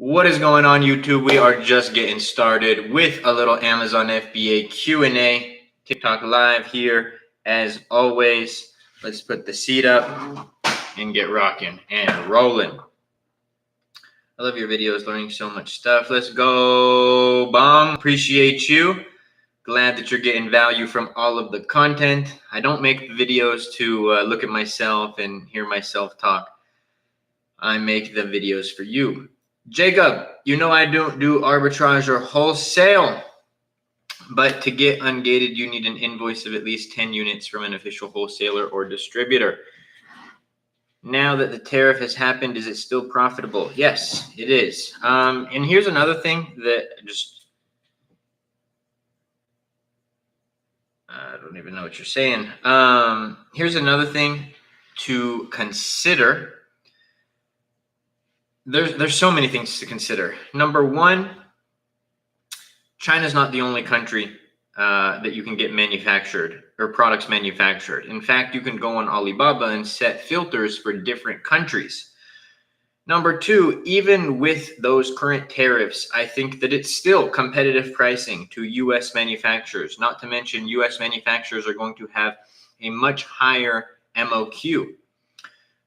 What is going on, YouTube? We are just getting started with a little Amazon FBA Q&A. TikTok live here as always. Let's put the seat up and get rocking and rolling. I love your videos, learning so much stuff. Let's go, Bong. Appreciate you. Glad that you're getting value from all of the content. I don't make the videos to look at myself and hear myself talk. I make the videos for you. Jacob, you know I don't do arbitrage or wholesale, but to get ungated, you need an invoice of at least 10 units from an official wholesaler or distributor. Now that the tariff has happened, is it still profitable? Yes, it is. And here's another thing that I don't even know what you're saying. Here's another thing to consider. There's so many things to consider. Number one, China's not the only country that you can get manufactured or products manufactured. In fact, you can go on Alibaba and set filters for different countries. Number two, even with those current tariffs, I think that it's still competitive pricing to US manufacturers. Not to mention US manufacturers are going to have a much higher MOQ.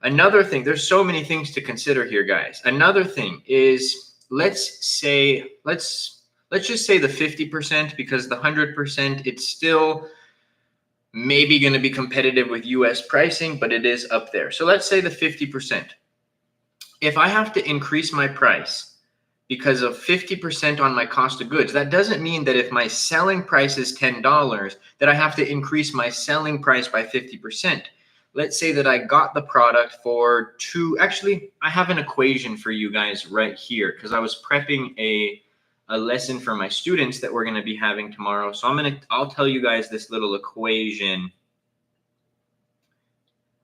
Another thing, there's so many things to consider here, guys. Another thing is, let's just say the 50%, because the 100%, it's still maybe going to be competitive with US pricing, but it is up there. So let's say the 50%. If I have to increase my price because of 50% on my cost of goods, that doesn't mean that if my selling price is $10, that I have to increase my selling price by 50%. Let's say that I got the product for actually, I have an equation for you guys right here because I was prepping a lesson for my students that we're going to be having tomorrow. So I'll tell you guys this little equation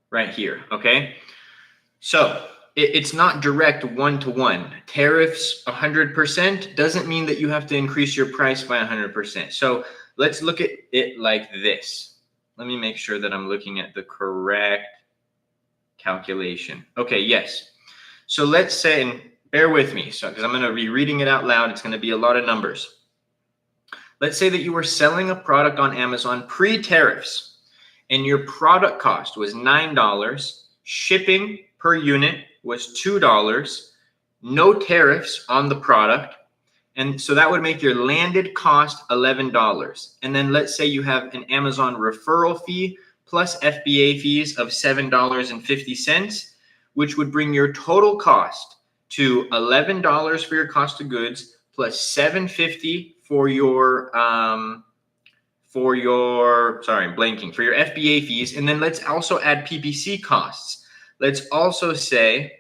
right here, okay? So it's not direct one-to-one. Tariffs 100% doesn't mean that you have to increase your price by 100%. So let's look at it like this. Let me make sure that I'm looking at the correct calculation. Okay, yes. So let's say, and bear with me, because I'm going to be reading it out loud. It's going to be a lot of numbers. Let's say that you were selling a product on Amazon pre-tariffs, and your product cost was $9. Shipping per unit was $2. No tariffs on the product. And so that would make your landed cost $11. And then let's say you have an Amazon referral fee plus FBA fees of $7.50, which would bring your total cost to $11 for your cost of goods plus $7.50 for your FBA fees. And then let's also add PPC costs. Let's also say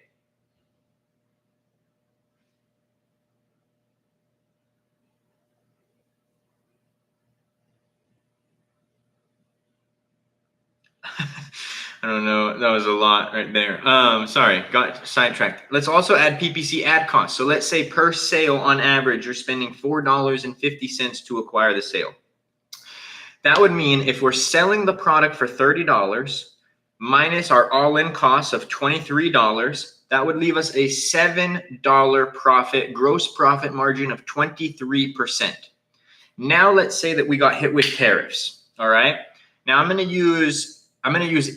I don't know. That was a lot right there. Sorry, got sidetracked. Let's also add PPC ad costs. So let's say per sale on average, you're spending $4.50 to acquire the sale. That would mean if we're selling the product for $30 minus our all-in costs of $23, that would leave us a $7 profit, gross profit margin of 23%. Now let's say that we got hit with tariffs. All right. Now I'm going to use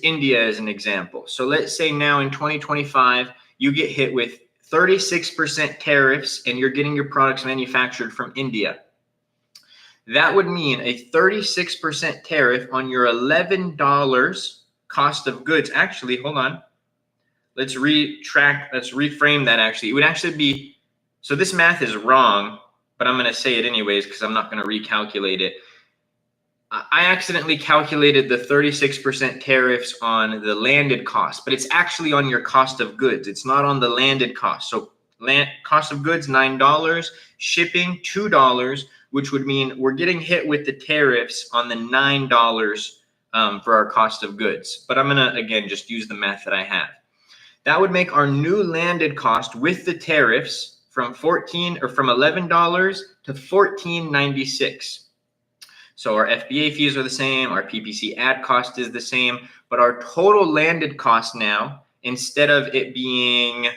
India as an example. So let's say now in 2025, you get hit with 36% tariffs and you're getting your products manufactured from India. That would mean a 36% tariff on your $11 cost of goods. Actually, hold on. Let's reframe that actually. It would actually be, so this math is wrong, but I'm going to say it anyways because I'm not going to recalculate it. I accidentally calculated the 36% tariffs on the landed cost, but it's actually on your cost of goods. It's not on the landed cost. So cost of goods, $9, shipping, $2, which would mean we're getting hit with the tariffs on the $9 for our cost of goods. But I'm going to, again, just use the math that I have. That would make our new landed cost with the tariffs from $11 to $14.96. So our FBA fees are the same, our PPC ad cost is the same, but our total landed cost now, instead of it being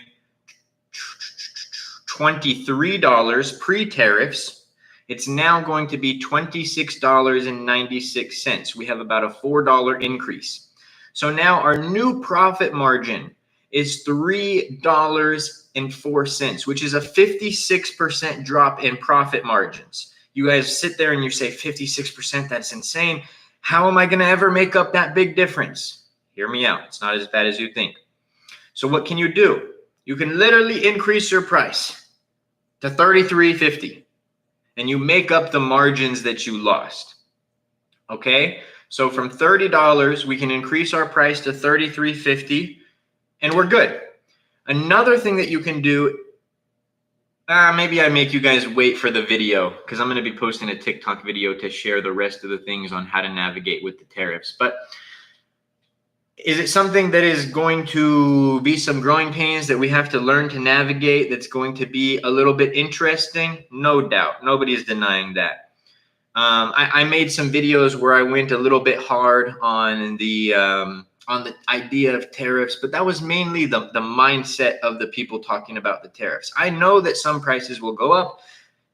$23 pre-tariffs. It's now going to be $26.96. We have about a $4 increase. So now our new profit margin is $3.04, which is a 56% drop in profit margins. You guys sit there and you say 56%, that's insane. How am I going to ever make up that big difference? Hear me out. It's not as bad as you think. So what can you do? You can literally increase your price to $33.50 and you make up the margins that you lost. Okay? So from $30, we can increase our price to $33.50 and we're good. Another thing that you can do, maybe I make you guys wait for the video because I'm going to be posting a TikTok video to share the rest of the things on how to navigate with the tariffs. But is it something that is going to be some growing pains that we have to learn to navigate, that's going to be a little bit interesting? No doubt. Nobody is denying that. I made some videos where I went a little bit hard on the idea of tariffs, but that was mainly the mindset of the people talking about the tariffs. I know that some prices will go up.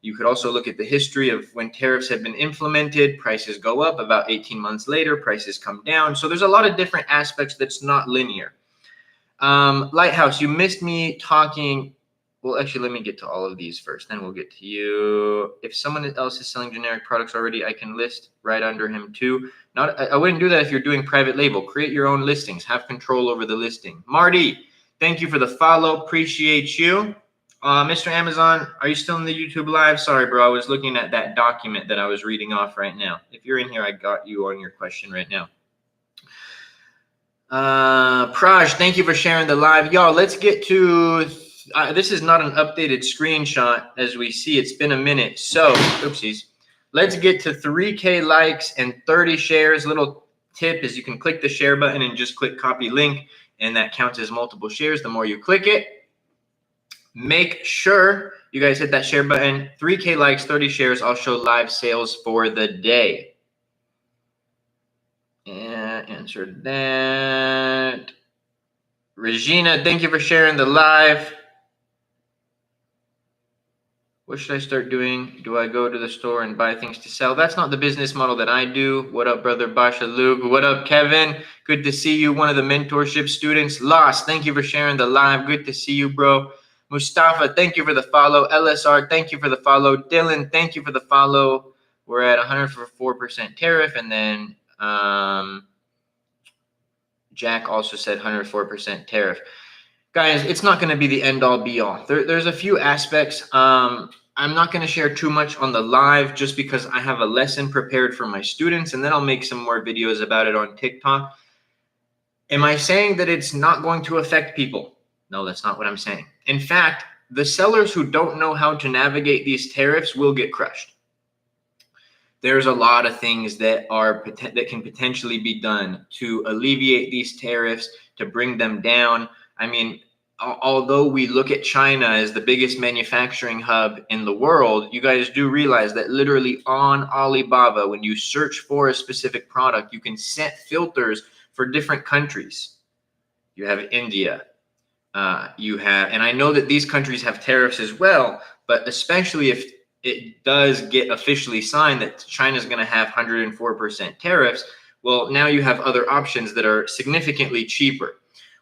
You could also look at the history of when tariffs have been implemented, prices go up. About 18 months later, prices come down. So there's a lot of different aspects that's not linear. Lighthouse, you missed me talking. Well, actually, let me get to all of these first, then we'll get to you. If someone else is selling generic products already, I can list right under him too. I wouldn't do that if you're doing private label. Create your own listings. Have control over the listing. Marty, thank you for the follow. Appreciate you. Mr. Amazon, are you still in the YouTube live? Sorry, bro. I was looking at that document that I was reading off right now. If you're in here, I got you on your question right now. Praj, thank you for sharing the live. Y'all, let's get to... this is not an updated screenshot as we see. It's been a minute. So, oopsies. Let's get to 3K likes and 30 shares. Little tip is you can click the share button and just click copy link, and that counts as multiple shares. The more you click it, make sure you guys hit that share button. 3K likes, 30 shares. I'll show live sales for the day. And answered that. Regina, thank you for sharing the live. What should I start doing? Do I go to the store and buy things to sell? That's not the business model that I do. What up, brother Basha Luke? What up, Kevin? Good to see you, one of the mentorship students. Lost, thank you for sharing the live. Good to see you, bro. Mustafa, thank you for the follow. LSR, thank you for the follow. Dylan, thank you for the follow. We're at 104% tariff. And then Jack also said 104% tariff. Guys, it's not going to be the end all be all. There's a few aspects. I'm not going to share too much on the live just because I have a lesson prepared for my students, and then I'll make some more videos about it on TikTok. Am I saying that it's not going to affect people? No, that's not what I'm saying. In fact, the sellers who don't know how to navigate these tariffs will get crushed. There's a lot of things that can potentially be done to alleviate these tariffs, to bring them down. I mean, although we look at China as the biggest manufacturing hub in the world, you guys do realize that literally on Alibaba, when you search for a specific product, you can set filters for different countries. You have India. And I know that these countries have tariffs as well, but especially if it does get officially signed that China's going to have 104% tariffs, well, now you have other options that are significantly cheaper.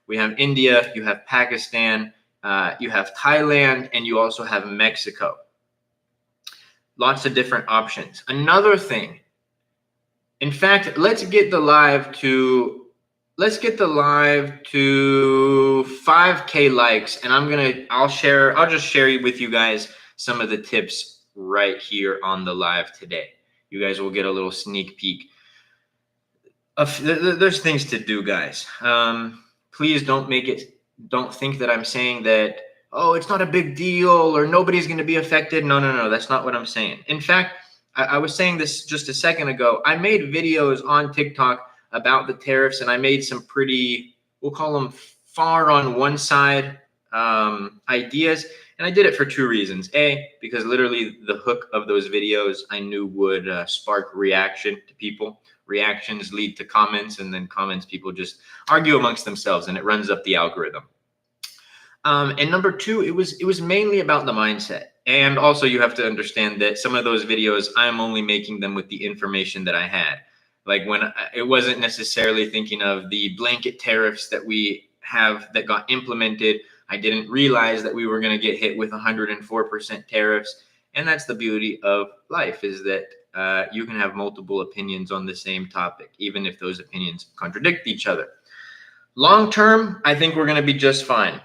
We have India, you have Pakistan, you have Thailand, and you also have Mexico. Lots of different options. Another thing, in fact, let's get the live to 5K likes, and I'll just share with you guys some of the tips right here on the live today. You guys will get a little sneak peek. There's things to do, guys. Please don't think that I'm saying that, oh, it's not a big deal or nobody's going to be affected. No, that's not what I'm saying. In fact, I was saying this just a second ago. I made videos on TikTok about the tariffs, and I made some pretty, we'll call them far on one side ideas. And I did it for two reasons. A, because literally the hook of those videos I knew would spark reaction to people. Reactions lead to comments, and then comments, people just argue amongst themselves, and it runs up the algorithm. And number two, it was mainly about the mindset. And also you have to understand that some of those videos, I'm only making them with the information that I had. Like it wasn't necessarily thinking of the blanket tariffs that we have that got implemented. I didn't realize that we were going to get hit with 104% tariffs. And that's the beauty of life, is that you can have multiple opinions on the same topic, even if those opinions contradict each other. Long term, I think we're going to be just fine.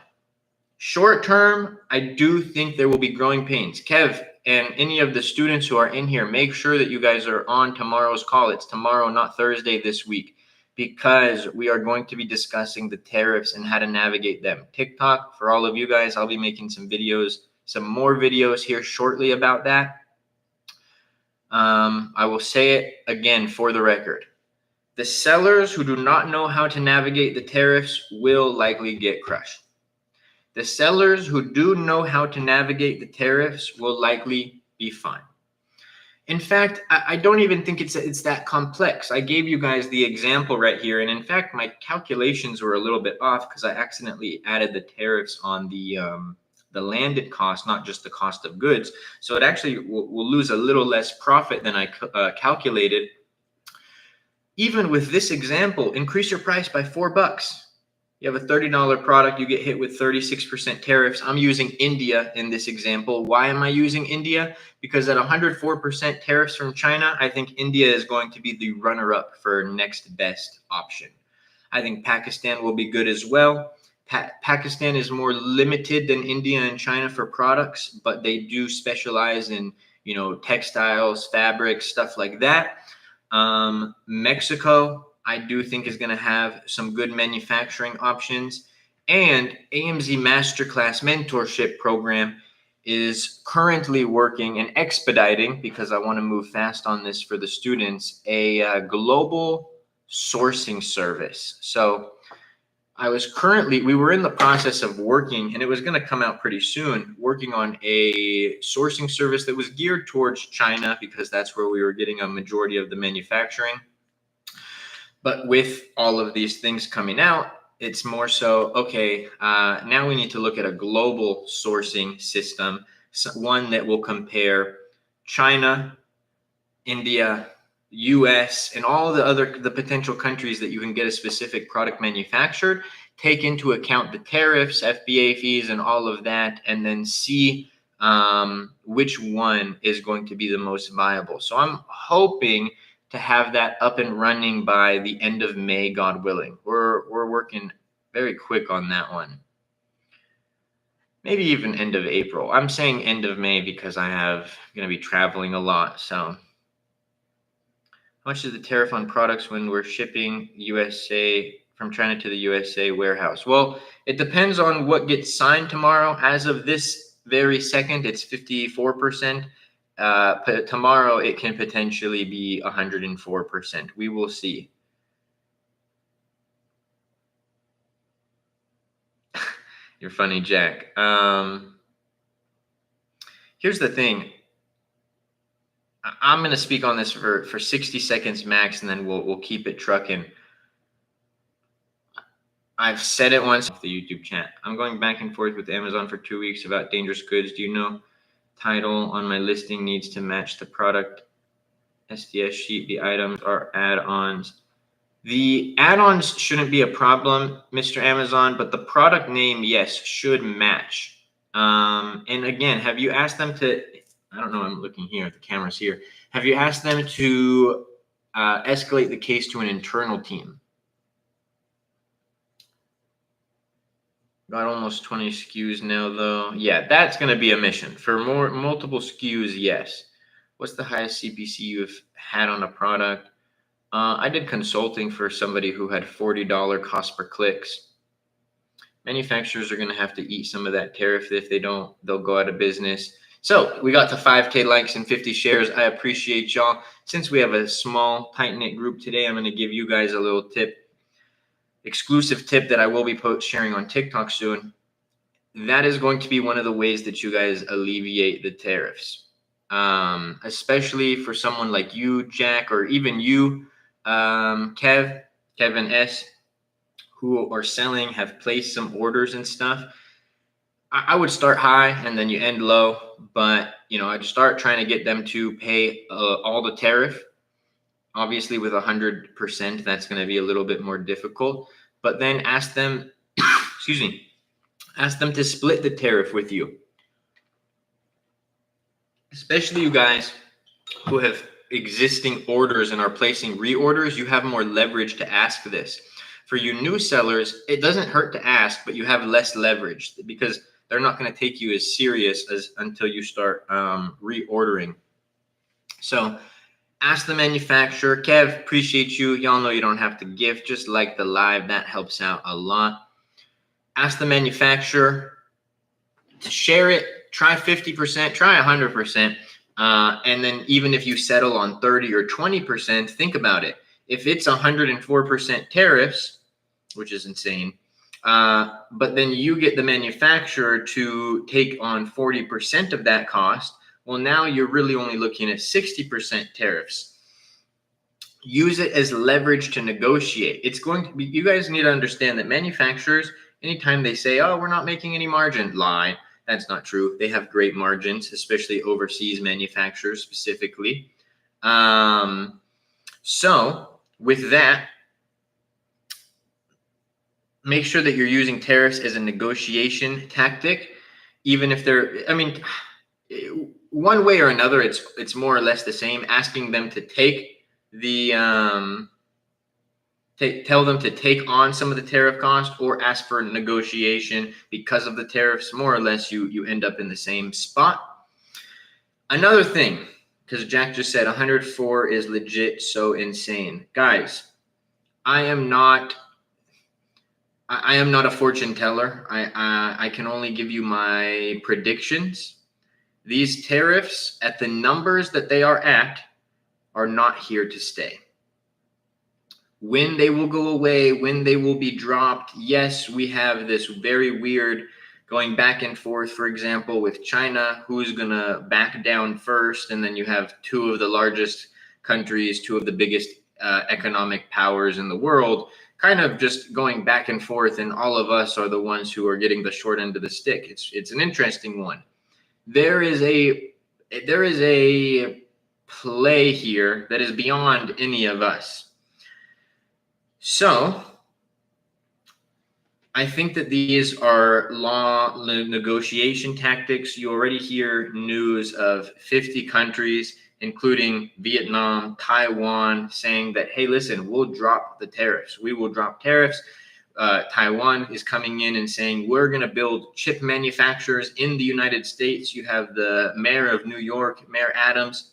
Short term, I do think there will be growing pains. Kev and any of the students who are in here, make sure that you guys are on tomorrow's call. It's tomorrow, not Thursday this week, because we are going to be discussing the tariffs and how to navigate them. TikTok, for all of you guys, I'll be making some more videos here shortly about that. I will say it again for the record. The sellers who do not know how to navigate the tariffs will likely get crushed. The sellers who do know how to navigate the tariffs will likely be fine. In fact, I don't even think it's that complex. I gave you guys the example right here. And in fact, my calculations were a little bit off because I accidentally added the tariffs on the landed cost, not just the cost of goods. So it actually will lose a little less profit than I calculated. Even with this example, increase your price by $4. You have a $30 product, you get hit with 36% tariffs. I'm using India in this example. Why am I using India? Because at 104% tariffs from China, I think India is going to be the runner-up for next best option. I think Pakistan will be good as well. Pakistan is more limited than India and China for products, but they do specialize in, textiles, fabrics, stuff like that. Mexico, I do think, is going to have some good manufacturing options. And AMZ Masterclass Mentorship program is currently working and expediting, because I want to move fast on this for the students, a global sourcing service. So we were in the process of working, and it was going to come out pretty soon, working on a sourcing service that was geared towards China, because that's where we were getting a majority of the manufacturing. But with all of these things coming out, it's more so, okay, now we need to look at a global sourcing system, one that will compare China, India, US, and all the potential countries that you can get a specific product manufactured, take into account the tariffs, FBA fees, and all of that, and then see which one is going to be the most viable. So I'm hoping to have that up and running by the end of May, God willing. We're working very quick on that one. Maybe even end of April. I'm saying end of May because I'm going to be traveling a lot. So how much is the tariff on products when we're shipping from China to the USA warehouse? Well, it depends on what gets signed tomorrow. As of this very second, it's 54%. But tomorrow it can potentially be 104%. We will see. You're funny, Jack. Here's the thing. I'm going to speak on this for 60 seconds max, and then we'll keep it trucking. I've said it once off the YouTube chat. I'm going back and forth with Amazon for 2 weeks about dangerous goods. Do you know title on my listing needs to match the product SDS sheet? The items are add-ons. The add-ons shouldn't be a problem, Mr. Amazon, but the product name, yes, should match. And again, have you asked them to, I don't know, I'm looking here, the camera's here. Have you asked them to escalate the case to an internal team? Got almost 20 SKUs now, though. Yeah, that's going to be a mission. For multiple SKUs, yes. What's the highest CPC you've had on a product? I did consulting for somebody who had $40 cost per clicks. Manufacturers are going to have to eat some of that tariff. If they don't, they'll go out of business. So we got to 5K likes and 50 shares. I appreciate y'all. Since we have a small, tight-knit group today, I'm going to give you guys a little exclusive tip that I will be sharing on TikTok soon. That is going to be one of the ways that you guys alleviate the tariffs, especially for someone like you, Jack, or even you, Kevin S., who are selling, have placed some orders and stuff. I would start high and then you end low, but I'd start trying to get them to pay all the tariff. Obviously, with 100%, that's going to be a little bit more difficult. But then ask them, excuse me, ask them to split the tariff with you. Especially you guys who have existing orders and are placing reorders, you have more leverage to ask this. For you new sellers, it doesn't hurt to ask, but you have less leverage because they're not going to take you as serious as until you start reordering. So ask the manufacturer. Kev, appreciate you. Y'all know you don't have to gift, just like the live. That helps out a lot. Ask the manufacturer to share it. Try 50%, try 100%. And then even if you settle on 30 or 20%, think about it. If it's 104% tariffs, which is insane, but then you get the manufacturer to take on 40% of that cost, well, now you're really only looking at 60% tariffs. Use it as leverage to negotiate. It's going to be, you guys need to understand that manufacturers, anytime they say, oh, we're not making any margin, lie. That's not true. They have great margins, especially overseas manufacturers specifically. So with that, make sure that you're using tariffs as a negotiation tactic, even if they're, one way or another, it's more or less the same. Asking them to take the, tell them to take on some of the tariff cost or ask for negotiation because of the tariffs. More or less, you end up in the same spot. Another thing, because Jack just said 104 is legit so insane. Guys, I am not a fortune teller. I can only give you my predictions. These tariffs at the numbers that they are at are not here to stay. When they will go away, when they will be dropped, yes, we have this very weird going back and forth, for example, with China, who's going to back down first, and then you have two of the largest countries, two of the biggest economic powers in the world, kind of just going back and forth, and all of us are the ones who are getting the short end of the stick. It's an interesting one. There is a play here that is beyond any of us. So I think that these are law negotiation tactics. You already hear news of 50 countries, including Vietnam, Taiwan, saying that, hey, listen, we'll drop the tariffs. We will drop tariffs. Taiwan is coming in and saying, we're going to build chip manufacturers in the United States. You have the mayor of New York, Mayor Adams,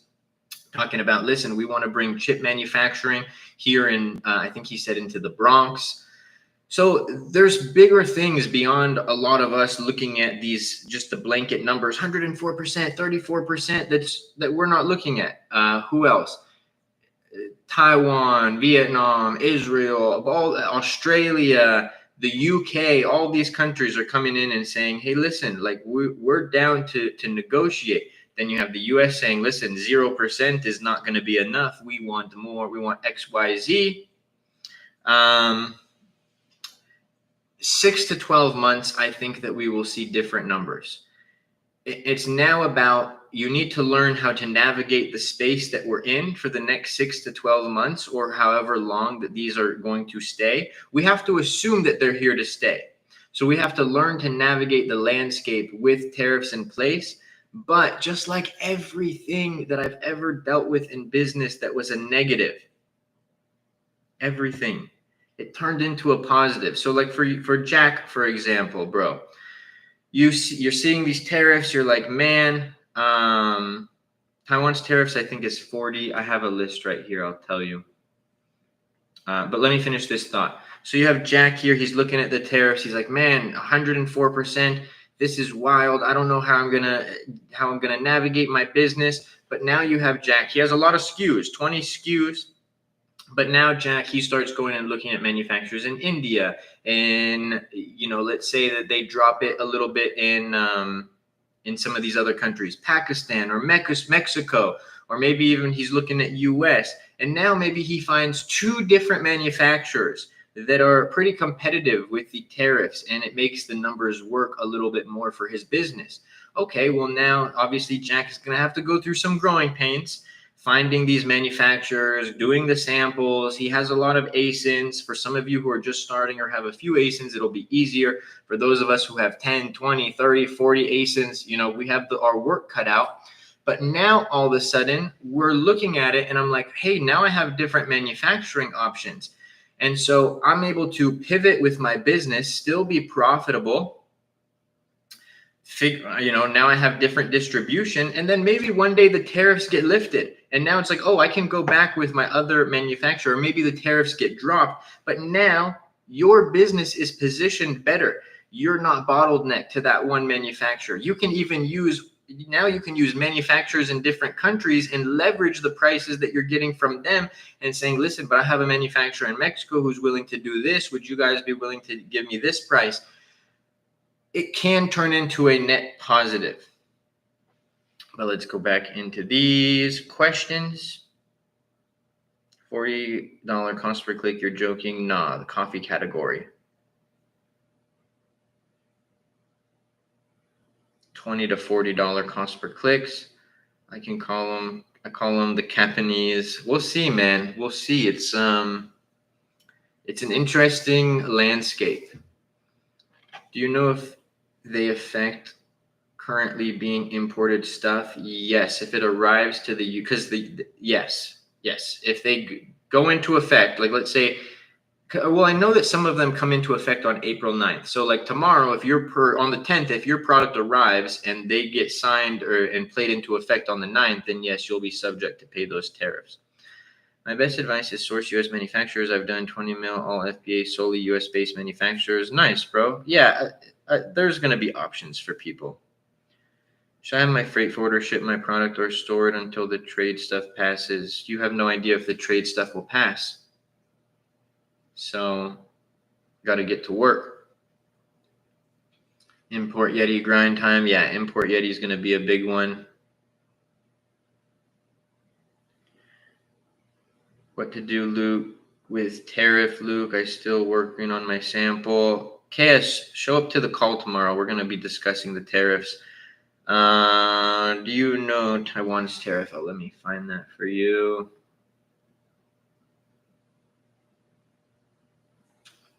talking about, listen, we want to bring chip manufacturing here in, I think he said, into the Bronx. So there's bigger things beyond a lot of us looking at these, just the blanket numbers, 104%, 34%, that we're not looking at. Who else? Taiwan, Vietnam, Israel, Australia, the UK, all these countries are coming in and saying, hey, listen, like we're down to negotiate. Then you have the US saying, listen, 0% is not going to be enough. We want more. We want X, Y, Z. 6 to 12 months, I think that we will see different numbers. It's now about, you need to learn how to navigate the space that we're in for the next 6 to 12 months or however long that these are going to stay. We have to assume that they're here to stay. So we have to learn to navigate the landscape with tariffs in place. But just like everything that I've ever dealt with in business that was a negative, everything, it turned into a positive. So like for Jack, for example, bro, you're seeing these tariffs. You're like, man, Taiwan's tariffs, I think, is 40. I have a list right here. I'll tell you. But let me finish this thought. So you have Jack here. He's looking at the tariffs. He's like, man, 104%. This is wild. I don't know how I'm gonna navigate my business. But now you have Jack. He has a lot of SKUs, 20 SKUs. But now Jack, he starts going and looking at manufacturers in India, and let's say that they drop it a little bit in some of these other countries, Pakistan or Mexico, or maybe even he's looking at US. And now maybe he finds 2 different manufacturers that are pretty competitive with the tariffs, and it makes the numbers work a little bit more for his business. Okay, well now obviously Jack is going to have to go through some growing pains, finding these manufacturers, doing the samples. He has a lot of ASINs. For some of you who are just starting or have a few ASINs, it'll be easier. For those of us who have 10, 20, 30, 40 ASINs, we have our work cut out. But now all of a sudden we're looking at it and I'm like, hey, now I have different manufacturing options. And so I'm able to pivot with my business, still be profitable. Now I have different distribution, and then maybe one day the tariffs get lifted. And now it's like, oh, I can go back with my other manufacturer. Maybe the tariffs get dropped, but now your business is positioned better. You're not bottlenecked to that one manufacturer. You can use manufacturers in different countries and leverage the prices that you're getting from them and saying, listen, but I have a manufacturer in Mexico who's willing to do this. Would you guys be willing to give me this price? It can turn into a net positive. But let's go back into these questions. $40 cost per click, you're joking? Nah, the coffee category. $20 to $40 cost per clicks. I call them the Japanese. We'll see, man. We'll see. It's an interesting landscape. Do you know if they affect currently being imported stuff? Yes, if it arrives to the yes, if they go into effect, like let's say, well, I know that some of them come into effect on April 9th. So like tomorrow, if you're on the 10th, if your product arrives and they get signed and played into effect on the 9th, then yes, you'll be subject to pay those tariffs. My best advice is source U.S. manufacturers. I've done 20 mil, all FBA, solely U.S.-based manufacturers. Nice, bro. Yeah, there's going to be options for people. Should I have my freight forwarder ship my product or store it until the trade stuff passes? You have no idea if the trade stuff will pass. So, got to get to work. Import Yeti grind time. Yeah, Import Yeti is going to be a big one. What to do, Luke, with tariff, Luke? I still working on my sample. KS, show up to the call tomorrow. We're going to be discussing the tariffs. Do you know Taiwan's tariff? Oh, let me find that for you.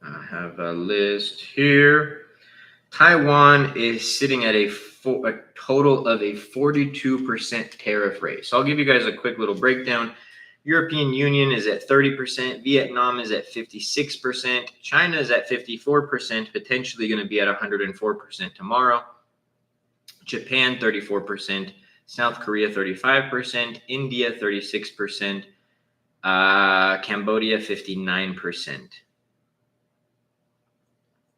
I have a list here. Taiwan is sitting at a total of a 42% tariff rate. So I'll give you guys a quick little breakdown. European Union is at 30%. Vietnam is at 56%. China is at 54%, potentially going to be at 104% tomorrow. Japan, 34%. South Korea, 35%. India, 36%. Cambodia, 59%.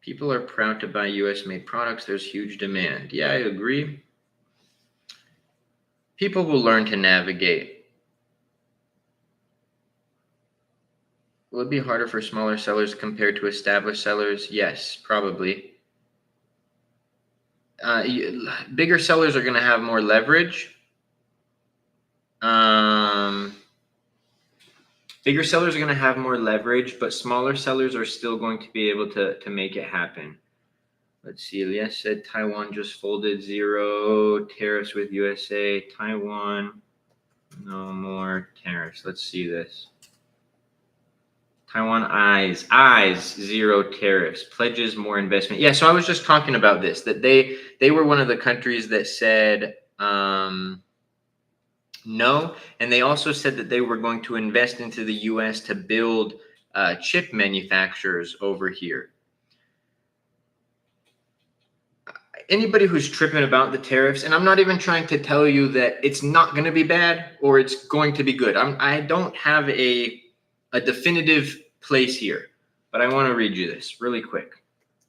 People are proud to buy U.S.-made products. There's huge demand. Yeah, I agree. People will learn to navigate. Will it be harder for smaller sellers compared to established sellers? Yes, probably. Bigger sellers are going to have more leverage. Bigger sellers are going to have more leverage, but smaller sellers are still going to be able to make it happen. Let's see. Elias said Taiwan just folded 0 tariffs with USA. Taiwan, no more tariffs. Let's see this. Taiwan eyes 0 tariffs, pledges more investment. Yeah, so I was just talking about this, that they were one of the countries that said no, and they also said that they were going to invest into the U.S. to build chip manufacturers over here. Anybody who's tripping about the tariffs, and I'm not even trying to tell you that it's not going to be bad or it's going to be good. I don't have a definitive place here, but I want to read you this really quick.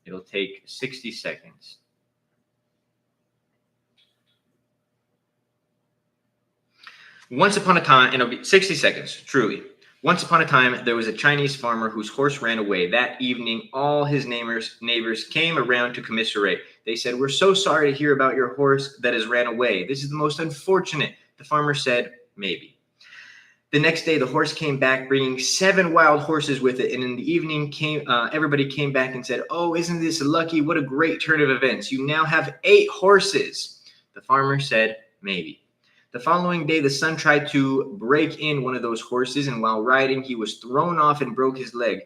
It'll take 60 seconds. Once upon a time, and it'll be 60 seconds, truly. Once upon a time, there was a Chinese farmer whose horse ran away. That evening, all his neighbors came around to commiserate. They said, "We're so sorry to hear about your horse that has ran away. This is the most unfortunate." The farmer said, "Maybe." The next day, the horse came back bringing 7 wild horses with it. And in the evening, everybody came back and said, "Oh, isn't this lucky? What a great turn of events. You now have 8 horses." The farmer said, "Maybe." The following day, the son tried to break in one of those horses, and while riding, he was thrown off and broke his leg.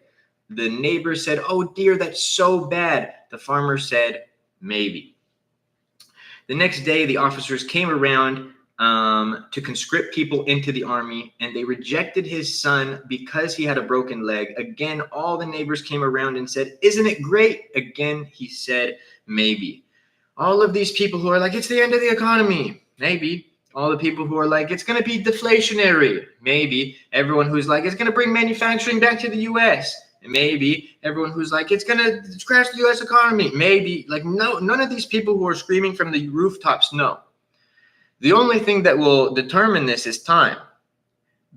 The neighbors said, "Oh dear, that's so bad." The farmer said, "Maybe." The next day, the officers came around to conscript people into the army, and they rejected his son because he had a broken leg. Again, all the neighbors came around and said, "Isn't it great?" Again, he said, "Maybe." All of these people who are like, "It's the end of the economy," maybe. All the people who are like, "It's going to be deflationary," maybe. Everyone who's like, "It's going to bring manufacturing back to the US," maybe. Everyone who's like, "It's going to crash the US economy," maybe. Like, no, none of these people who are screaming from the rooftops know. The only thing that will determine this is time,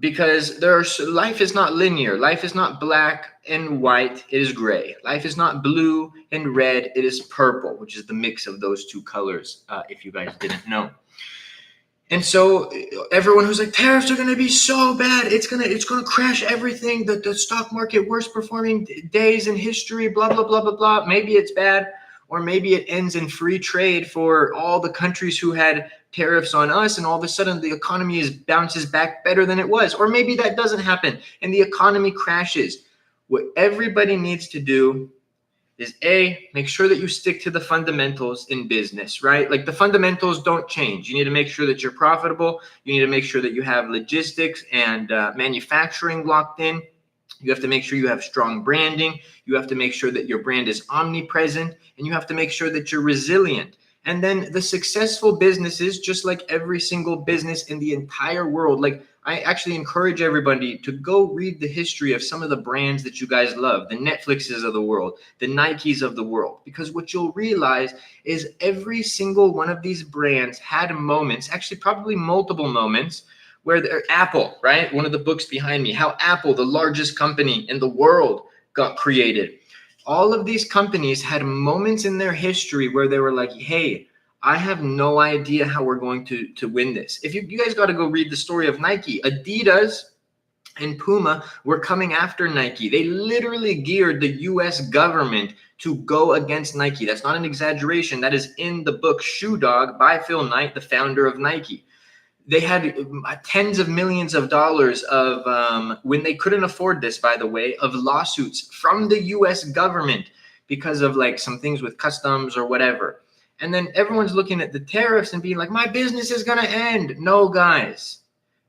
because life is not linear. Life is not black and white. It is gray. Life is not blue and red. It is purple, which is the mix of those two colors, if you guys didn't know. And so everyone who's like, tariffs are going to be so bad, it's going to crash everything, the stock market, worst performing days in history, blah, blah, blah, blah, blah. Maybe it's bad, or maybe it ends in free trade for all the countries who had tariffs on us, and all of a sudden the economy bounces back better than it was. Or maybe that doesn't happen and the economy crashes. What everybody needs to do is make sure that you stick to the fundamentals in business, right? Like, the fundamentals don't change. You need to make sure that you're profitable. You need to make sure that you have logistics and manufacturing locked in. You have to make sure you have strong branding. You have to make sure that your brand is omnipresent, and you have to make sure that you're resilient. And then the successful businesses, just like every single business in the entire world, like, I actually encourage everybody to go read the history of some of the brands that you guys love, the Netflixes of the world, the Nikes of the world, because what you'll realize is every single one of these brands had moments, actually probably multiple moments, where Apple, right? One of the books behind me, how Apple, the largest company in the world, got created. All of these companies had moments in their history where they were like, "Hey, I have no idea how we're going to win this." If you guys got to go read the story of Nike. Adidas and Puma were coming after Nike. They literally geared the US government to go against Nike. That's not an exaggeration. That is in the book Shoe Dog by Phil Knight, the founder of Nike. They had tens of millions of dollars of, when they couldn't afford this, by the way, of lawsuits from the US government because of like some things with customs or whatever. And then everyone's looking at the tariffs and being like, "My business is going to end." No, guys,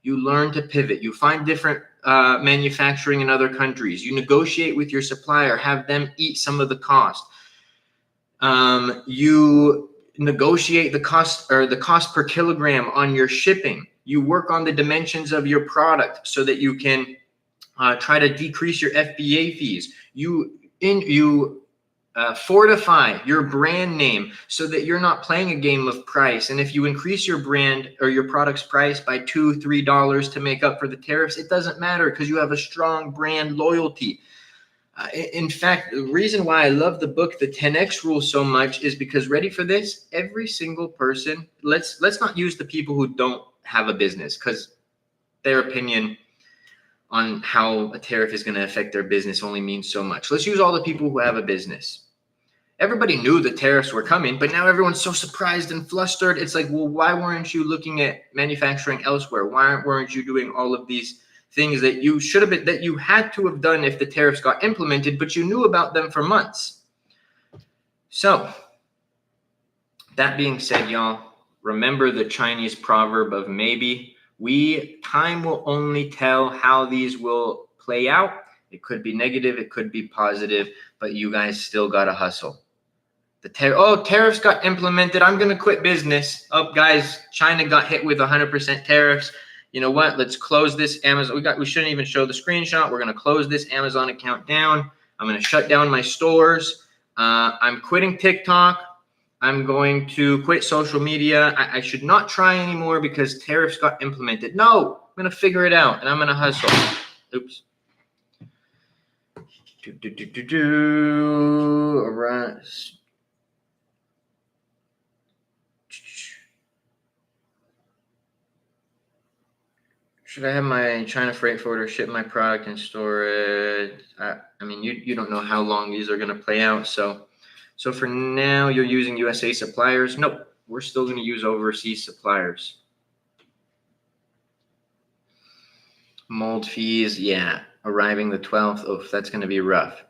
you learn to pivot. You find different manufacturing in other countries. You negotiate with your supplier, have them eat some of the cost. You negotiate the cost, or the cost per kilogram on your shipping. You work on the dimensions of your product so that you can try to decrease your FBA fees. You fortify your brand name so that you're not playing a game of price. And if you increase your brand or your product's price by $2, $3 to make up for the tariffs, it doesn't matter, because you have a strong brand loyalty. In fact, the reason why I love the book, The 10X Rule, so much is because, ready for this, every single person, let's not use the people who don't have a business, because their opinion on how a tariff is going to affect their business only means so much. Let's use all the people who have a business. Everybody knew the tariffs were coming, but now everyone's so surprised and flustered. It's like, well, why weren't you looking at manufacturing elsewhere? Why weren't you doing all of these things that you should have been, that you had to have done if the tariffs got implemented, but you knew about them for months? So, that being said, y'all, remember the Chinese proverb of maybe. Time will only tell how these will play out. It could be negative, it could be positive, but you guys still gotta hustle. Tariffs got implemented, I'm gonna quit business. Oh, guys, China got hit with 100% tariffs. You know what? Let's close this Amazon. We shouldn't even show the screenshot. We're gonna close this Amazon account down. I'm gonna shut down my stores. I'm quitting TikTok. I'm going to quit social media. I should not try anymore because tariffs got implemented. No, I'm gonna figure it out and I'm gonna hustle. Oops. All right. Should I have my China freight forwarder ship my product and store it? I mean, you don't know how long these are going to play out. So for now, you're using USA suppliers. Nope, we're still going to use overseas suppliers. Mold fees, yeah, arriving the 12th. Oh, that's going to be rough.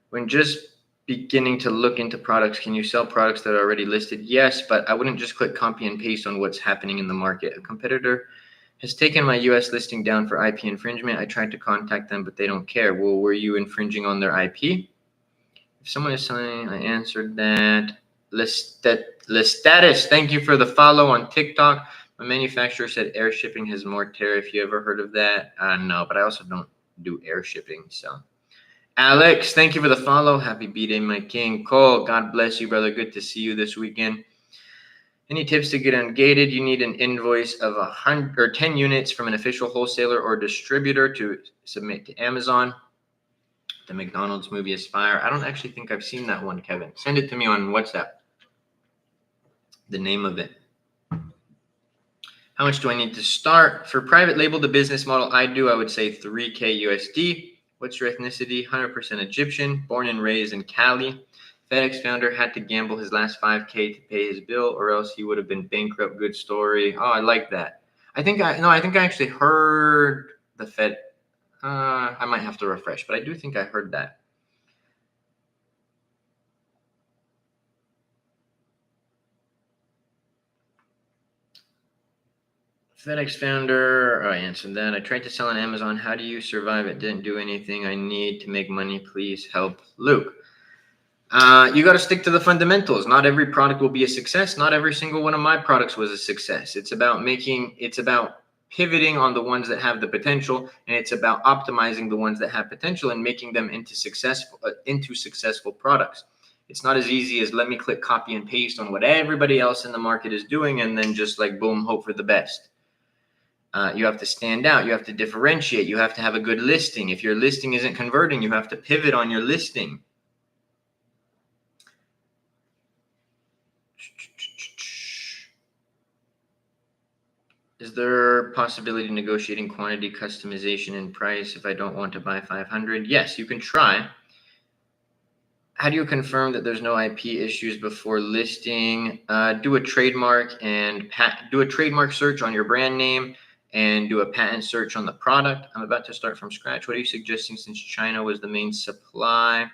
When just beginning to look into products, can you sell products that are already listed? Yes, but I wouldn't just click copy and paste on what's happening in the market. A competitor has taken my US listing down for IP infringement. I tried to contact them, but they don't care. Well, were you infringing on their IP? If someone is selling, I answered that. Status, thank you for the follow on TikTok. My manufacturer said air shipping has more tariff. You ever heard of that? No, but I also don't do air shipping. So, Alex, thank you for the follow. Happy B-Day, my king. Cole, God bless you, brother. Good to see you this weekend. Any tips to get ungated? You need an invoice of 100 or 10 units from an official wholesaler or distributor to submit to Amazon. The McDonald's movie Aspire. I don't actually think I've seen that one, Kevin. Send it to me on WhatsApp. The name of it. How much do I need to start? For private label, the business model I do, I would say $3K USD. What's your ethnicity? 100% Egyptian, born and raised in Cali. FedEx founder had to gamble his last 5K to pay his bill, or else he would have been bankrupt. Good story. Oh, I like that. I think I actually heard the Fed. I might have to refresh, but I do think I heard that. FedEx founder, I answered that. I tried to sell on Amazon. How do you survive? It didn't do anything. I need to make money. Please help. Luke. You got to stick to the fundamentals. Not every product will be a success. Not every single one of my products was a success. It's about pivoting on the ones that have the potential, and it's about optimizing the ones that have potential and making them into successful products. It's not as easy as let me click copy and paste on what everybody else in the market is doing and then just like boom, hope for the best. You have to stand out. You have to differentiate. You have to have a good listing. If your listing isn't converting, you have to pivot on your listing. Is there possibility of negotiating quantity, customization, and price if I don't want to buy 500? Yes, you can try. How do you confirm that there's no IP issues before listing? Do a trademark search on your brand name and do a patent search on the product. I'm about to start from scratch. What are you suggesting since China was the main supply?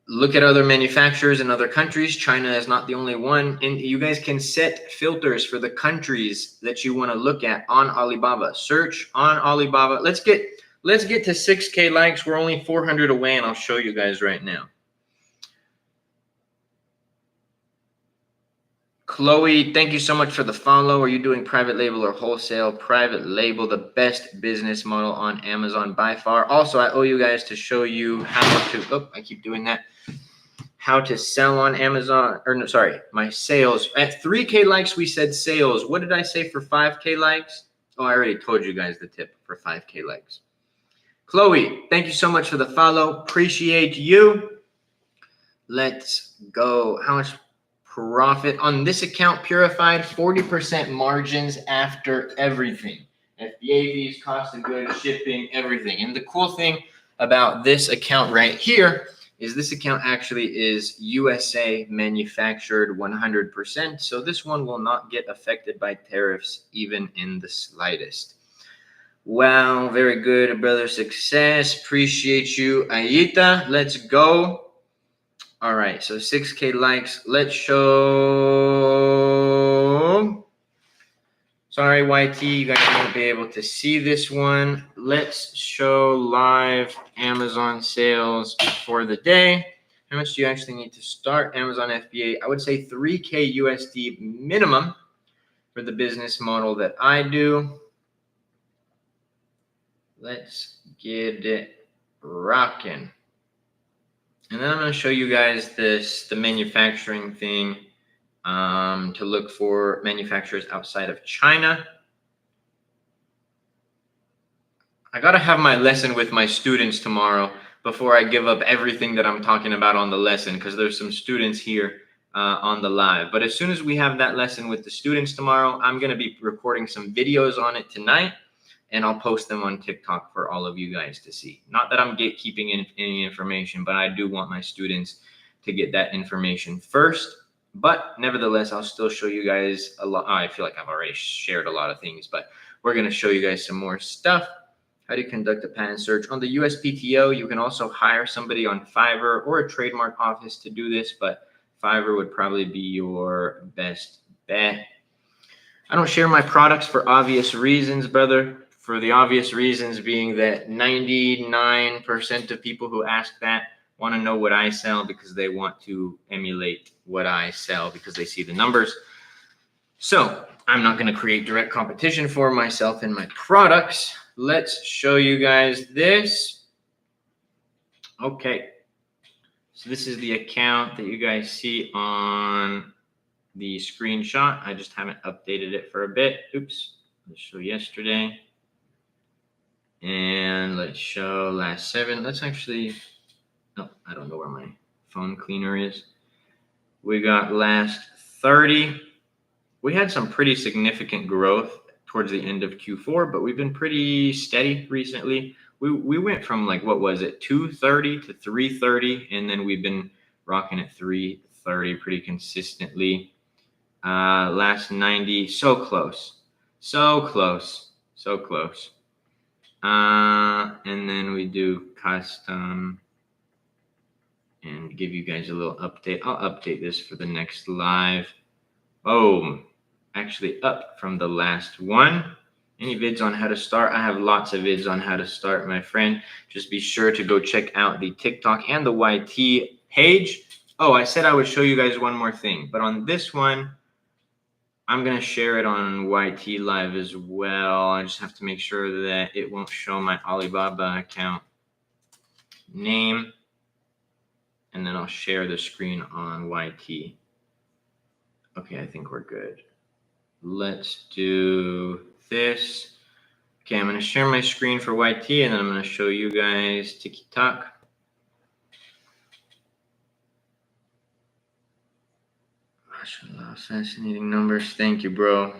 Look at other manufacturers in other countries. China is not the only one. And you guys can set filters for the countries that you want to look at on Alibaba. Search on Alibaba. Let's get to 6K likes. We're only 400 away, and I'll show you guys right now. Chloe, thank you so much for the follow. Are you doing private label or wholesale? Private label, the best business model on Amazon by far. Also, I owe you guys to show you how to, I keep doing that. How to sell on Amazon, or no, sorry, my sales. At 3K likes, we said sales. What did I say for 5K likes? Oh, I already told you guys the tip for 5K likes. Chloe, thank you so much for the follow. Appreciate you. Let's go. How much profit on this account? Purified 40% margins after everything. FBA fees, cost of goods, shipping, everything. And the cool thing about this account right here is this account actually is USA manufactured 100%. So this one will not get affected by tariffs even in the slightest. Wow, very good, brother. Success. Appreciate you, Ayita. Let's go. All right, so 6K likes. Let's show. Sorry, YT, you guys won't be able to see this one. Let's show live Amazon sales for the day. How much do you actually need to start Amazon FBA? I would say 3K USD minimum for the business model that I do. Let's get it rocking. And then I'm going to show you guys the manufacturing thing to look for manufacturers outside of China. I got to have my lesson with my students tomorrow before I give up everything that I'm talking about on the lesson, because there's some students here on the live. But as soon as we have that lesson with the students tomorrow, I'm going to be recording some videos on it tonight, and I'll post them on TikTok for all of you guys to see. Not that I'm gatekeeping any information, but I do want my students to get that information first. But nevertheless, I'll still show you guys a lot. I feel like I've already shared a lot of things, but we're going to show you guys some more stuff. How do you conduct a patent search? On the USPTO, you can also hire somebody on Fiverr or a trademark office to do this, but Fiverr would probably be your best bet. I don't share my products for obvious reasons, brother. For the obvious reasons being that 99% of people who ask that want to know what I sell because they want to emulate what I sell because they see the numbers. So I'm not going to create direct competition for myself and my products. Let's show you guys this. Okay. So this is the account that you guys see on the screenshot. I just haven't updated it for a bit. Oops. Let's show yesterday. And let's show last 7. Let's actually, no, I don't know where my phone cleaner is. We got last 30. We had some pretty significant growth towards the end of Q4, but we've been pretty steady recently. We went from like, what was it, 230 to 330, and then we've been rocking at 330 pretty consistently. Last 90, so close. And then we do custom and give you guys a little update. I'll update this for the next live. Oh, actually up from the last one. Any vids on how to start? I have lots of vids on how to start, my friend. Just be sure to go check out the TikTok and the YT page. Oh, I said I would show you guys one more thing, but on this one, I'm going to share it on YT Live as well. I just have to make sure that it won't show my Alibaba account name. And then I'll share the screen on YT. Okay, I think we're good. Let's do this. Okay, I'm going to share my screen for YT, and then I'm going to show you guys TikTok. Mashallah, fascinating numbers. Thank you, bro.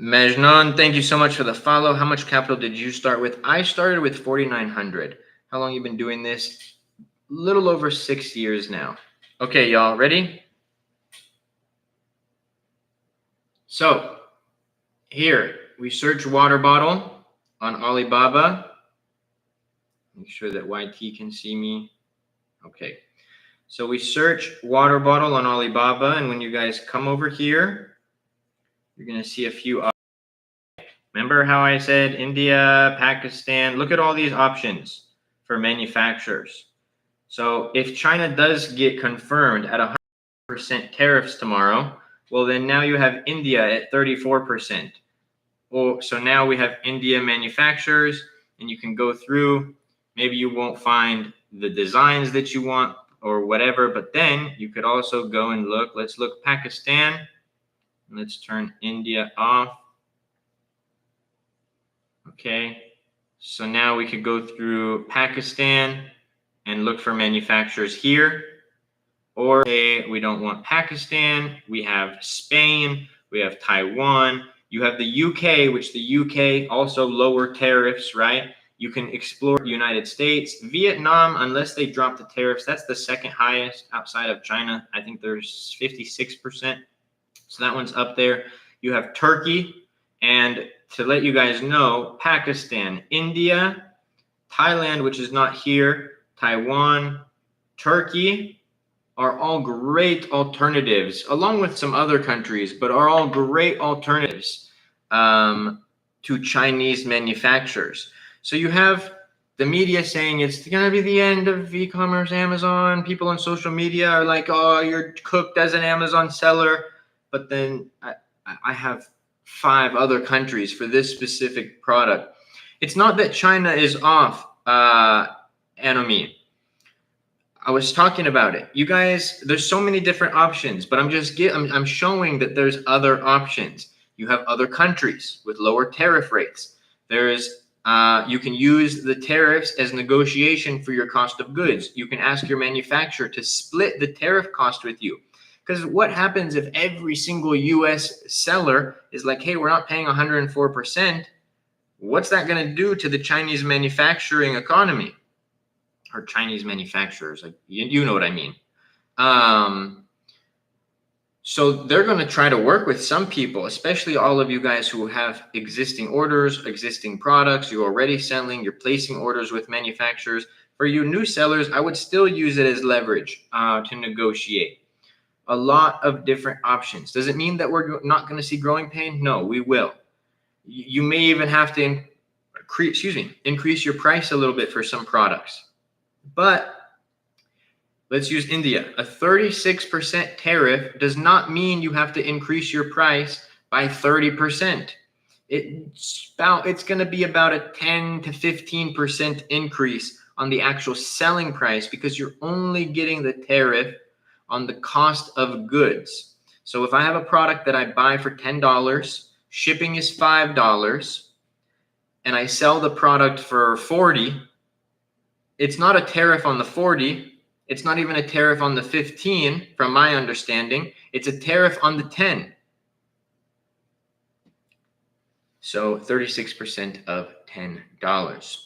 Majnon, thank you so much for the follow. How much capital did you start with? I started with 4,900. How long you been doing this? A little over 6 years now. Okay, y'all, ready? So here we search water bottle on Alibaba. Make sure that YT can see me. Okay. So we search water bottle on Alibaba, and when you guys come over here, you're going to see a few options. Remember how I said India, Pakistan? Look at all these options for manufacturers. So if China does get confirmed at 100% tariffs tomorrow, well, then now you have India at 34%. Well, so now we have India manufacturers, and you can go through. Maybe you won't find the designs that you want or whatever, but then you could also go and look. Let's look Pakistan. Let's turn India off. Okay, so now we could go through Pakistan and look for manufacturers here. Or say we don't want Pakistan, we have Spain, we have Taiwan, you have the UK, which the UK also lower tariffs, right? You can explore the United States. Vietnam, unless they drop the tariffs, that's the second highest outside of China. I think there's 56%. So that one's up there. You have Turkey. And to let you guys know, Pakistan, India, Thailand, which is not here, Taiwan, Turkey are all great alternatives, along with some other countries, but are all great alternatives to Chinese manufacturers. So you have the media saying it's going to be the end of e-commerce, Amazon. People on social media are like, oh, you're cooked as an Amazon seller. But then I have 5 other countries for this specific product. It's not that China is off, enemy. I was talking about it. You guys, there's so many different options, but I'm showing that there's other options. You have other countries with lower tariff rates. There's You can use the tariffs as negotiation for your cost of goods. You can ask your manufacturer to split the tariff cost with you. Because what happens if every single US seller is like, hey, we're not paying 104%? What's that going to do to the Chinese manufacturing economy? Or Chinese manufacturers, like you know what I mean. So they're going to try to work with some people, especially all of you guys who have existing orders, existing products, you're already selling, you're placing orders with manufacturers. For you new sellers, I would still use it as leverage to negotiate. A lot of different options. Does it mean that we're not going to see growing pain? No, we will. You may even have to increase your price a little bit for some products. But let's use India. A 36% tariff does not mean you have to increase your price by 30%. It's going to be about a 10 to 15% increase on the actual selling price because you're only getting the tariff on the cost of goods. So if I have a product that I buy for $10, shipping is $5, and I sell the product for $40, it's not a tariff on the 40. It's not even a tariff on the 15, from my understanding. It's a tariff on the 10. So 36% of $10.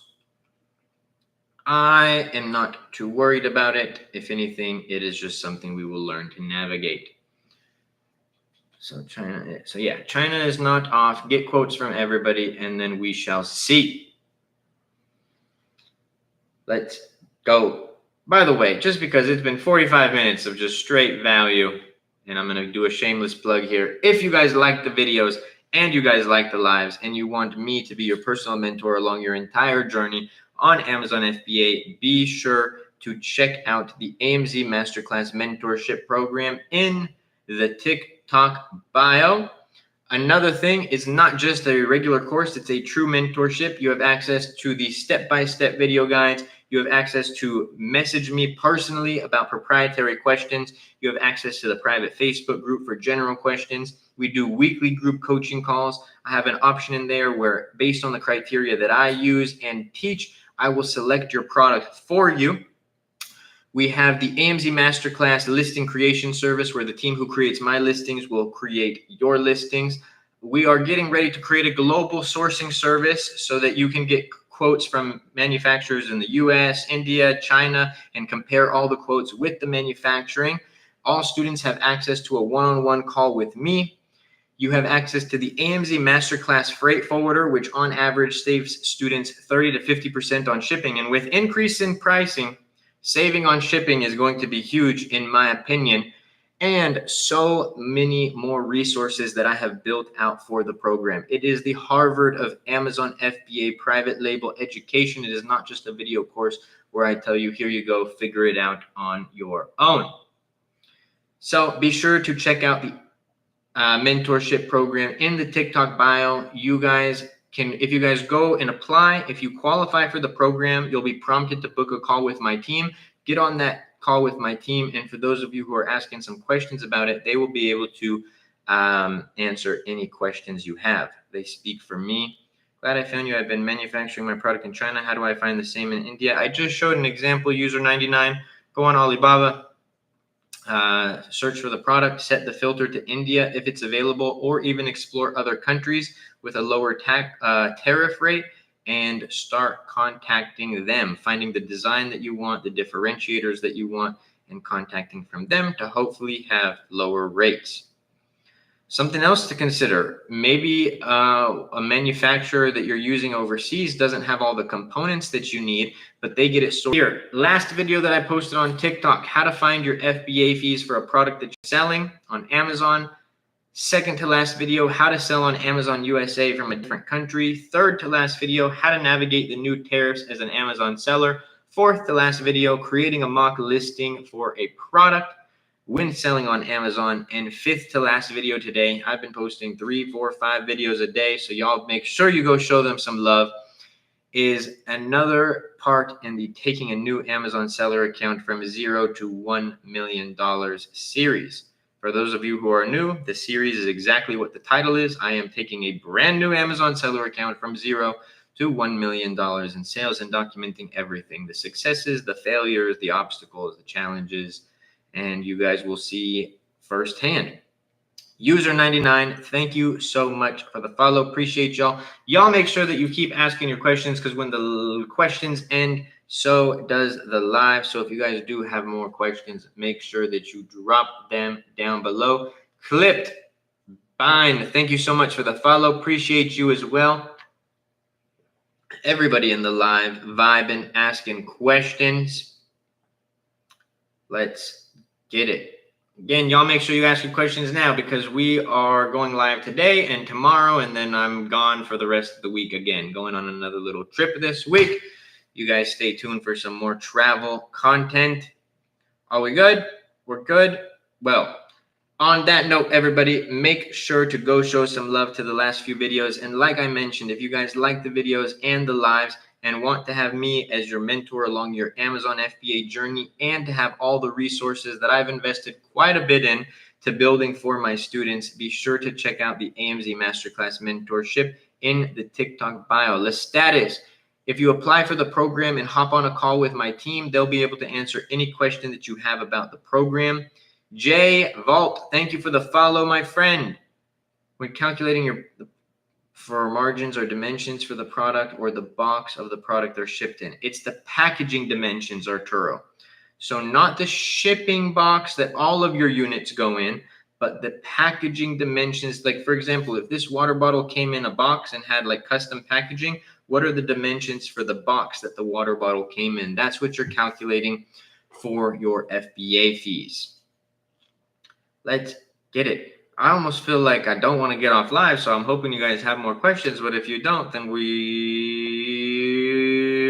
I am not too worried about it. If anything, it is just something we will learn to navigate. So China is not off. Get quotes from everybody, and then we shall see. Let's go. By the way, just because it's been 45 minutes of just straight value, and I'm going to do a shameless plug here. If you guys like the videos and you guys like the lives and you want me to be your personal mentor along your entire journey on Amazon FBA, be sure to check out the AMZ Masterclass Mentorship Program in the TikTok bio. Another thing, it's not just a regular course, it's a true mentorship. You have access to the step-by-step video guides. You have access to message me personally about proprietary questions. You have access to the private Facebook group for general questions. We do weekly group coaching calls. I have an option in there where, based on the criteria that I use and teach, I will select your product for you. We have the AMZ Masterclass listing creation service where the team who creates my listings will create your listings. We are getting ready to create a global sourcing service so that you can get quotes from manufacturers in the US, India, China, and compare all the quotes with the manufacturing. All students have access to a one-on-one call with me. You have access to the AMZ Masterclass Freight Forwarder, which on average saves students 30 to 50% on shipping. And with increase in pricing, saving on shipping is going to be huge, in my opinion, and so many more resources that I have built out for the program. It is the Harvard of Amazon FBA private label education. It is not just a video course where I tell you, here you go, figure it out on your own. So be sure to check out the mentorship program in the TikTok bio. You guys can, if you guys go and apply, if you qualify for the program, you'll be prompted to book a call with my team. Get on that call with my team. And for those of you who are asking some questions about it, they will be able to answer any questions you have. They speak for me. Glad I found you. I've been manufacturing my product in China. How do I find the same in India? I just showed an example, user 99. Go on Alibaba, search for the product, set the filter to India if it's available, or even explore other countries with a lower tariff rate and start contacting them, finding the design that you want, the differentiators that you want, and contacting from them to hopefully have lower rates. Something else to consider, maybe a manufacturer that you're using overseas doesn't have all the components that you need, but they get it sold here. Last video that I posted on TikTok, how to find your FBA fees for a product that you're selling on Amazon. Second to last video, how to sell on Amazon USA from a different country. Third to last video, how to navigate the new tariffs as an Amazon seller. Fourth to last video, creating a mock listing for a product when selling on Amazon. And fifth to last video today, I've been posting 3, 4, 5 videos a day, so y'all make sure you go show them some love, is another part in the taking a new Amazon seller account from 0 to $1 million series. For those of you who are new, the series is exactly what the title is. I am taking a brand new Amazon seller account from 0 to $1 million in sales and documenting everything, the successes, the failures, the obstacles, the challenges, and you guys will see firsthand. User 99, thank you so much for the follow. Appreciate y'all. Y'all make sure that you keep asking your questions, because when the questions end, so does the live. So if you guys do have more questions, make sure that you drop them down below. Clipped, fine. Thank you so much for the follow. Appreciate you as well. Everybody in the live vibing, asking questions. Let's get it. Again, y'all make sure you ask your questions now, because we are going live today and tomorrow, and then I'm gone for the rest of the week again, going on another little trip this week. You guys stay tuned for some more travel content. Are we good? We're good? Well, on that note, everybody, make sure to go show some love to the last few videos. And like I mentioned, if you guys like the videos and the lives and want to have me as your mentor along your Amazon FBA journey, and to have all the resources that I've invested quite a bit in to building for my students, be sure to check out the AMZ Masterclass Mentorship in the TikTok bio. The status: if you apply for the program and hop on a call with my team, they'll be able to answer any question that you have about the program. Jay Vault, thank you for the follow, my friend. When calculating for margins or dimensions for the product or the box of the product they're shipped in, it's the packaging dimensions, Arturo. So not the shipping box that all of your units go in, but the packaging dimensions. Like, for example, if this water bottle came in a box and had like custom packaging, what are the dimensions for the box that the water bottle came in? That's what you're calculating for your FBA fees. Let's get it. I almost feel like I don't want to get off live, so I'm hoping you guys have more questions. But if you don't, then we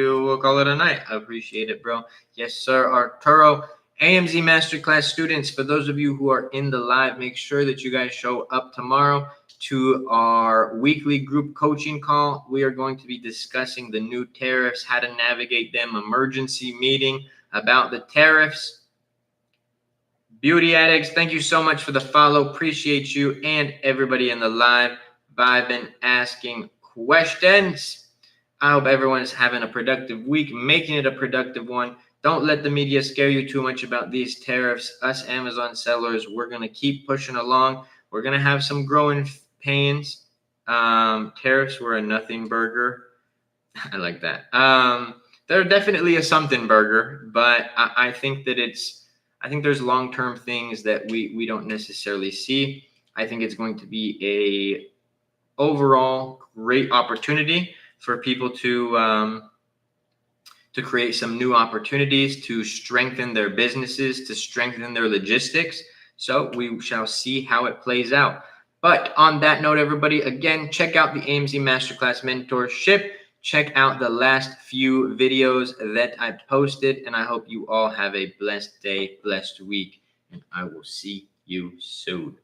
will call it a night. I appreciate it, bro. Yes, sir. Arturo, AMZ Masterclass students, for those of you who are in the live, make sure that you guys show up tomorrow to our weekly group coaching call. We are going to be discussing the new tariffs, how to navigate them, emergency meeting about the tariffs. Beauty Addicts, thank you so much for the follow. Appreciate you, and everybody in the live vibing, asking questions. I hope everyone's having a productive week, making it a productive one. Don't let the media scare you too much about these tariffs. Us Amazon sellers, we're going to keep pushing along. We're going to have some growing pains. Tariffs were a nothing burger. I like that. They're definitely a something burger, but I think that I think there's long-term things that we don't necessarily see. I think it's going to be a overall great opportunity for people to create some new opportunities, to strengthen their businesses, to strengthen their logistics. So we shall see how it plays out. But on that note, everybody, again, check out the AMZ Masterclass Mentorship. Check out the last few videos that I posted, and I hope you all have a blessed day, blessed week, and I will see you soon.